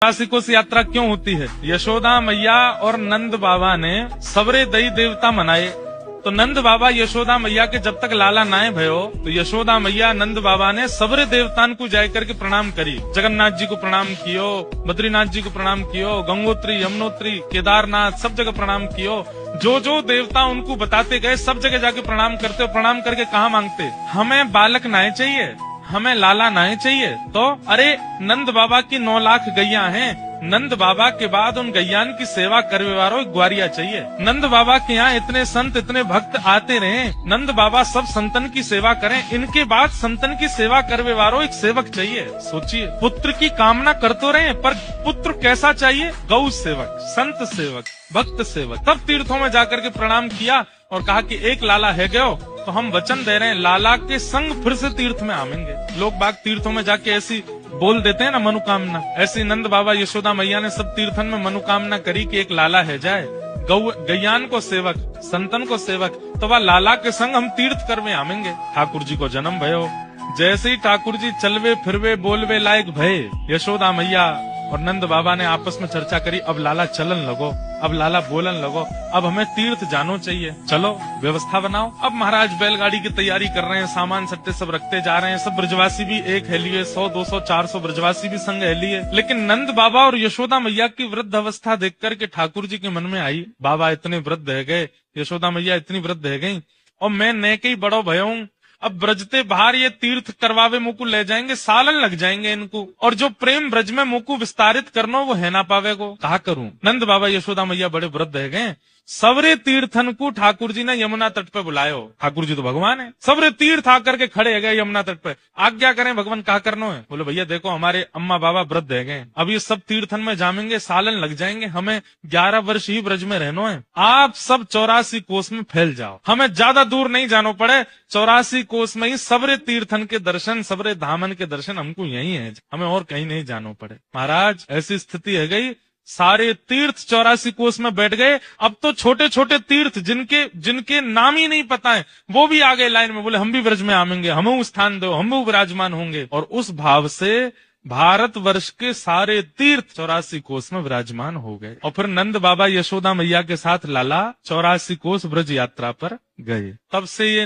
84 कोस यात्रा क्यों होती है? यशोदा मैया और नंद बाबा ने सबरे दई देवता मनाए। तो नंद बाबा यशोदा मैया के जब तक लाला नाए भयो तो यशोदा मैया नंद बाबा ने सबरे देवतान को जाय करके प्रणाम करी। जगन्नाथ जी को प्रणाम कियो, बद्रीनाथ जी को प्रणाम कियो, गंगोत्री, यमुनोत्री, केदारनाथ सब जगह प्रणाम कियो। जो जो देवता उनको बताते गए सब जगह जाके प्रणाम करते और प्रणाम करके कहा मांगते, हमें बालक नाए चाहिए, हमें लाला नाए चाहिए। तो अरे नंद बाबा की 9 लाख गैया हैं, नंद बाबा के बाद उन गैयान की सेवा करने वालों एक ग्वारिया चाहिए। नंद बाबा के यहाँ इतने संत इतने भक्त आते रहे, नंद बाबा सब संतन की सेवा करें, इनके बाद संतन की सेवा करने वालों एक सेवक चाहिए। सोचिए, पुत्र की कामना करते रहे पर पुत्र कैसा चाहिए? गौ सेवक, संत सेवक, भक्त सेवक। तब तीर्थों में जाकर के प्रणाम किया और कहा कि एक लाला है गयो तो हम वचन दे रहे हैं लाला के संग फिर से तीर्थ में आवेंगे। लोग बाग तीर्थों में जाके ऐसी बोल देते हैं ना मनोकामना, ऐसी नंद बाबा यशोदा मैया ने सब तीर्थन में मनोकामना करी कि एक लाला है जाए, गैयान को सेवक, संतन को सेवक, तो वह लाला के संग हम तीर्थ कर में आवेंगे। ठाकुर जी को जन्म भयो, जैसे ही ठाकुर जी चलवे फिरवे बोलवे लायक भय, यशोदा मैया और नंद बाबा ने आपस में चर्चा करी, अब लाला चलन लगो, अब लाला बोलन लगो, अब हमें तीर्थ जानो चाहिए, चलो व्यवस्था बनाओ। अब महाराज बैलगाड़ी की तैयारी कर रहे हैं, सामान सट्टे सब रखते जा रहे हैं, सब ब्रजवासी भी एक है लिए, 100, 200, 400 ब्रजवासी भी संग है लिए। लेकिन नंद बाबा और यशोदा मैया की वृद्ध अवस्था देख करके ठाकुर जी के मन में आई, बाबा इतने वृद्ध है गए, यशोदा मैया इतनी वृद्ध है गई और मैं नेके ही बड़ो भयो हूँ, अब ब्रजते बाहर ये तीर्थ करवावे मुझको ले जाएंगे, सालन लग जाएंगे इनको, और जो प्रेम ब्रज में मुझको विस्तारित करना वो है ना पावे को, कहा करूं। नंद बाबा यशोदा मैया बड़े वृद्ध है गए, सबरे तीर्थन को ठाकुर जी ने यमुना तट पे बुलायो। ठाकुर जी तो भगवान है, सबरे तीर्थ आकर के खड़े है गए यमुना तट पे, आज्ञा करें भगवान कहा करना है। बोले भैया देखो हमारे अम्मा बाबा वृद्ध है गए, अब ये सब तीर्थन में जामेंगे, सालन लग जाएंगे, हमें 11 वर्ष ही ब्रज में रहना है, आप सब 84 कोस में फैल जाओ, हमें ज्यादा दूर नहीं जाना पड़े, 84 कोस में ही सबरे तीर्थन के दर्शन, सबरे धामन के दर्शन हमको यही है, हमें और कहीं नहीं जाना पड़े। महाराज ऐसी स्थिति है गई, सारे तीर्थ 84 कोस में बैठ गए। अब तो छोटे छोटे तीर्थ जिनके नाम ही नहीं पता है वो भी आ गए लाइन में, बोले हम भी ब्रज में आवेंगे, हमें स्थान दो, हम भी विराजमान होंगे। और उस भाव से भारत वर्ष के सारे तीर्थ 84 कोस में विराजमान हो गए। और फिर नंद बाबा यशोदा मैया के साथ लाला 84 कोस ब्रज यात्रा पर गए। तब से ये